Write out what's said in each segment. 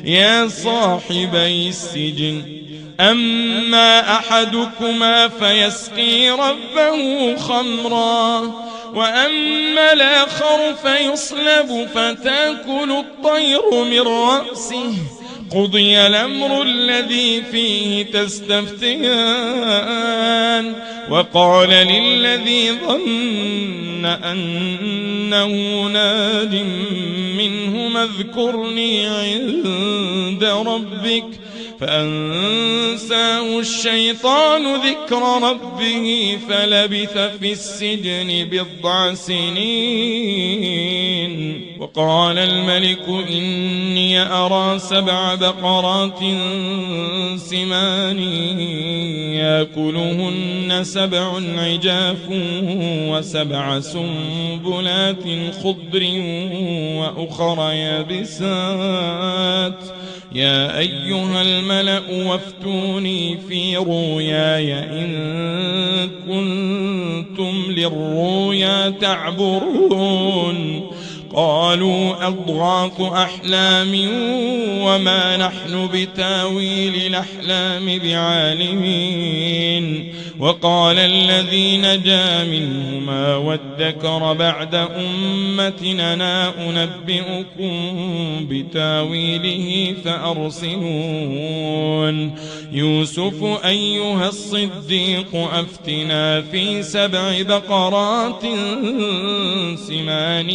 يا صاحبي السجن أما أحدكما فيسقي ربه خمرا وأما الآخر فيصلب فتأكل الطير من رأسه قضي الأمر الذي فيه تستفتيان وقال للذي ظن أنه ناج منهما اذكرني عند ربك فأنساه الشيطان ذكر ربه فلبث في السجن بضع سنين. وقال الملك إني أرى 7 بقرات سمان يأكلهن 7 عجاف و7 سنبلات خضر وأخر يابسات يا أيها الملأ وافتوني في رؤياي إن كنتم للرؤيا تعبرون. قالوا أضغاث أحلام وما نحن بتاويل الأحلام بعالمين. وقال الذي نجا منهما وادكر بعد أمتنا أنا أنبئكم بتاويله فأرسلون. يوسف أيها الصديق أفتنا في 7 بقرات سمان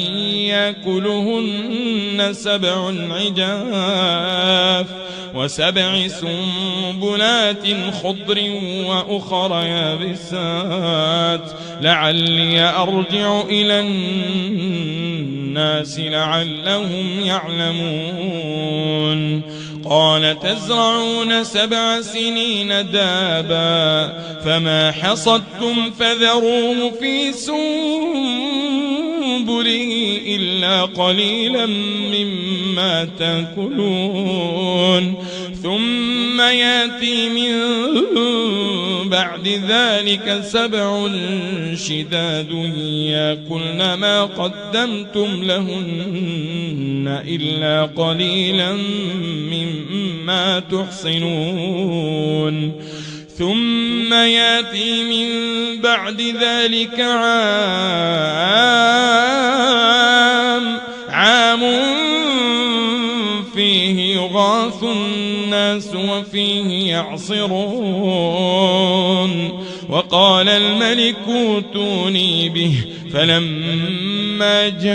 يأكلهن 7 عجاف و7 سنبلات خضر وأخر يابسات لعلي أرجع إلى الناس لعلهم يعلمون. قال تزرعون 7 سنين دابا فما حصدتم فذروه في سنبله إلا قليلا مما تأكلون ثم يأتي من بعد ذلك 7 شداد يأكلن ما قدمتم لهن إلا قليلا مما تحصنون. ثم يأتي من بعد ذلك عام فيه يغاث الناس وفيه يعصرون. وقال الملك ائتوني به فلما جاءه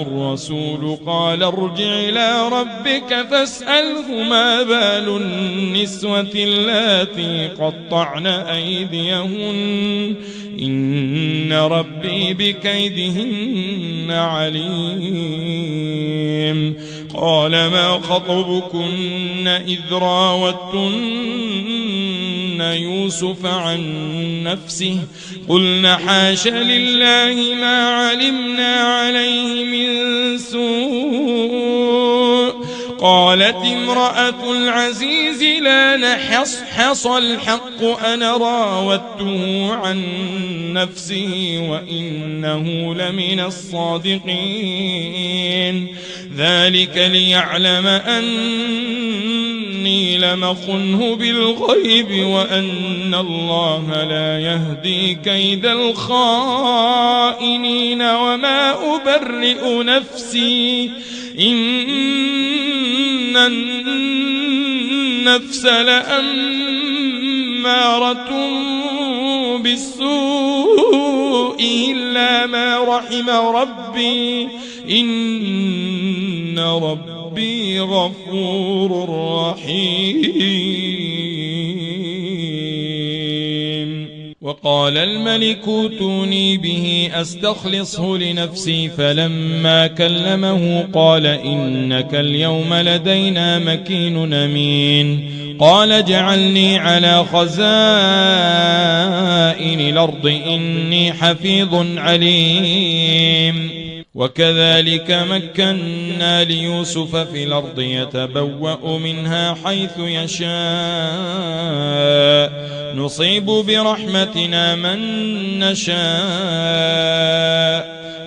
الرسول قال ارجع إلى ربك فاسأله ما بال النسوة اللاتي قطعن أيديهن إن ربي بكيدهن عليم. قال ما خطبكن إذ راوتن يوسف عن نفسه قلنا حاش لله ما علمنا عليه من سوء. قالت امرأة العزيز لا نحصحص الحق أنا راودته عن نفسه وإنه لمن الصادقين. ذلك ليعلم أني لم أخنه بالغيب وأن الله لا يهدي كيد الخائنين وما أبرئ نفسي إن النفس لأمارة بالسوء إلا ما رحم ربي إن ربي غفور رحيم. وقال الملك ائتوني به أستخلصه لنفسي فلما كلمه قال إنك اليوم لدينا مكين أمين. قال اجعلني على خزائن الأرض إني حفيظ عليم. وكذلك مكنا ليوسف في الأرض يتبوأ منها حيث يشاء نصيب برحمتنا من نشاء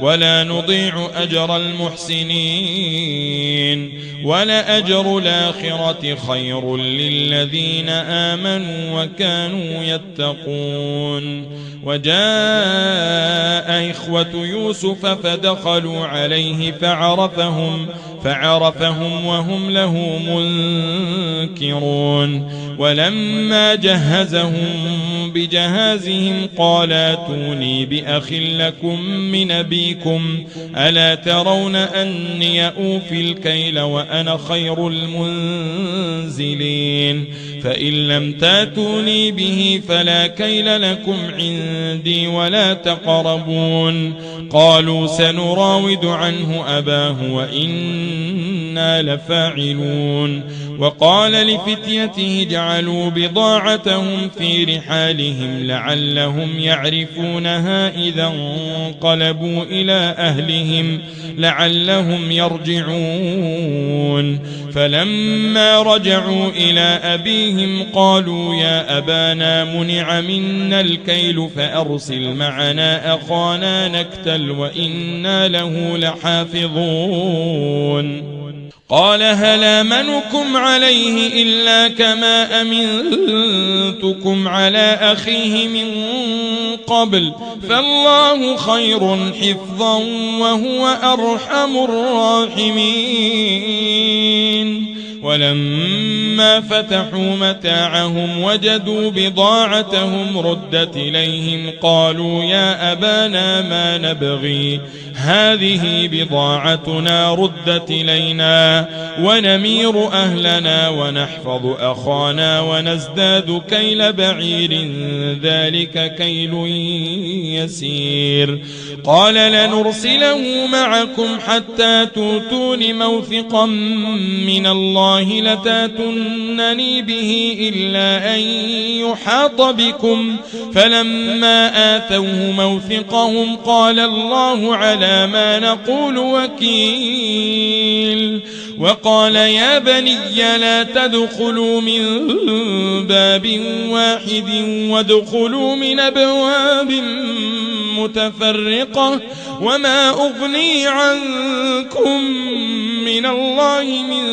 ولا نضيع أجر المحسنين. ولأجر الآخرة خير للذين آمنوا وكانوا يتقون. وجاء إخوة يوسف فدخلوا عليه فعرفهم وهم له منكرون. ولما جهزهم بجهازهم قال ائتوني بأخ لكم من أبيكم ألا ترون أني أوفي الكيل وأنا خير المنزلين فإن لم تاتوني به فلا كيل لكم عندي ولا تقربون. قالوا سنراود عنه أباه وإنا لفاعلون. وقال لفتيته اجعلوا بضاعتهم في رحالهم لعلهم يعرفونها إذا انقلبوا إلى أهلهم لعلهم يرجعون. فلما رجعوا إلى أبيهم قالوا يا أبانا منع منا الكيل فأرسل معنا أخانا نكتل وإنا له لحافظون. قال هل آمنكم عليه إلا كما أمنتكم على أخيه من قبل فالله خير حفظا وهو أرحم الراحمين. ولما فتحوا متاعهم وجدوا بضاعتهم ردت إليهم قالوا يا أبانا ما نبغي هذه بضاعتنا ردت إلينا ونمير أهلنا ونحفظ أخانا ونزداد كيل بعير ذلك كيل يسير. قال لنرسله معكم حتى توتون موثقا من الله لتاتونني به إلا أن يحاط بكم فلما آتوه موثقهم قال الله على ما نقول وكيل. وقال يا بني لا تدخلوا من باب واحد وادخلوا من أبواب متفرقة وما أغني عنكم من الله من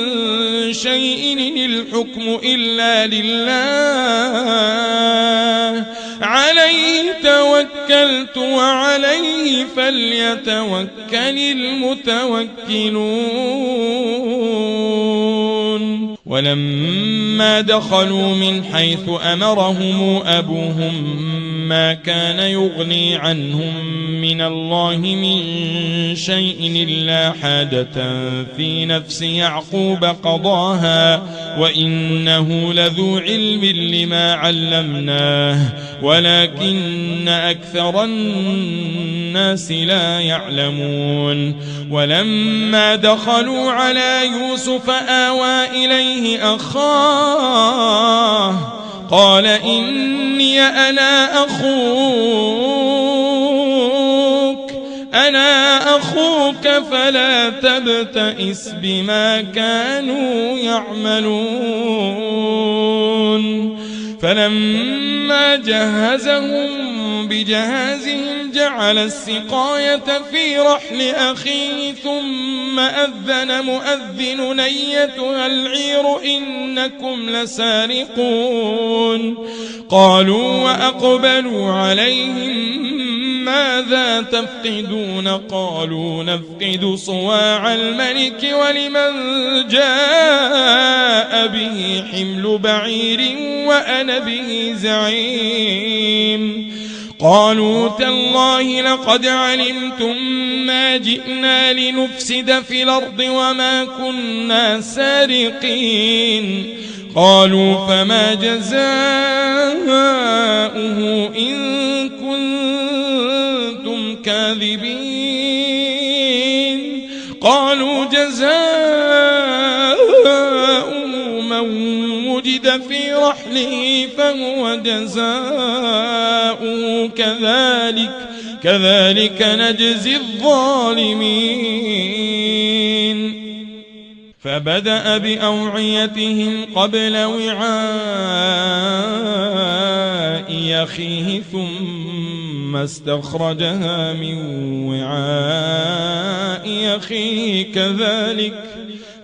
شيء إن الحكم إلا لله عليه توكلت وعليه فليتوكل المتوكلون. ولما دخلوا من حيث أمرهم أبوهم ما كان يغني عنهم من الله من شيء إلا حاجة في نفس يعقوب قضاها وإنه لذو علم لما علمناه ولكن أكثر الناس لا يعلمون. ولما دخلوا على يوسف آوى إليه أخاه قال إني أنا أخوك فلا تبتئس بما كانوا يعملون. فلما جهزهم بجهازهم جعل السقاية في رحل أخيه ثم أذن مؤذن أيتها العير إنكم لسارقون. قالوا وأقبلوا عليهم ماذا تفقدون قالوا نفقد صواع الملك ولمن جاء به حمل بعير وأنا به زعيم. قالوا تالله لقد علمتم ما جئنا لنفسد في الأرض وما كنا سارقين. قالوا فما جزاؤه إن كنتم كاذبين. قالوا جزاؤه من وجد في رحله فهو جزاؤه كذلك نجزي الظالمين. فبدأ بأوعيتهم قبل وعاء أخيه ثم ثم استخرجها من وعاء أخيه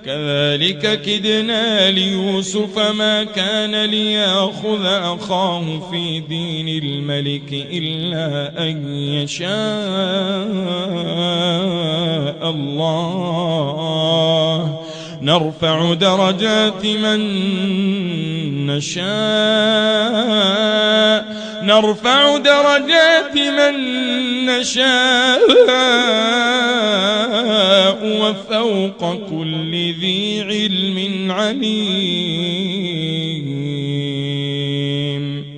كذلك كدنا ليوسف ما كان ليأخذ أخاه في دين الملك إلا أن يشاء الله نرفع درجات من نشاء وفوق كل ذي علم عليم.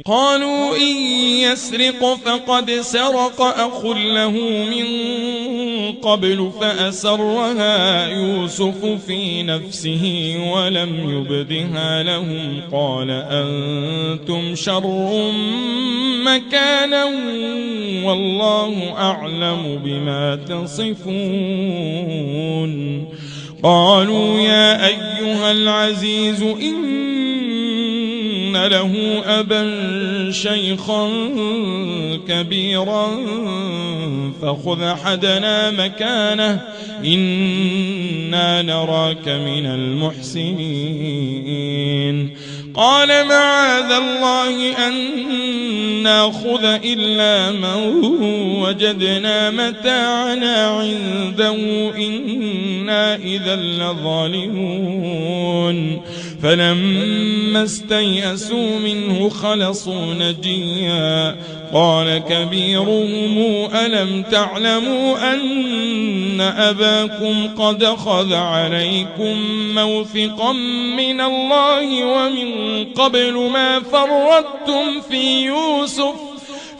قالوا إن يسرق فقد سرق أخ له من قبل فأسرها يوسف في نفسه ولم يبدها لهم قال أنتم شر مكانا والله أعلم بما تصفون. قالوا يا أيها العزيز إن له أبا شيخا كبيرا فخذ أحدنا مكانه إنا نراك من المحسنين. قال معاذ الله أن نأخذ إلا من وجدنا متاعنا عنده إنا إذا لظالمون. فلما استيئسوا منه خلصوا نجيا قال كبيرهم ألم تعلموا أن أباكم قد أخذ عليكم موثقا من الله ومن قبل ما فرطتم في يوسف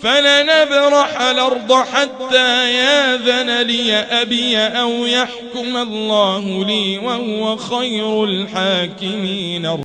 فلنبرح الأرض حتى ياذن لي أبي أو يحكم الله لي وهو خير الحاكمين.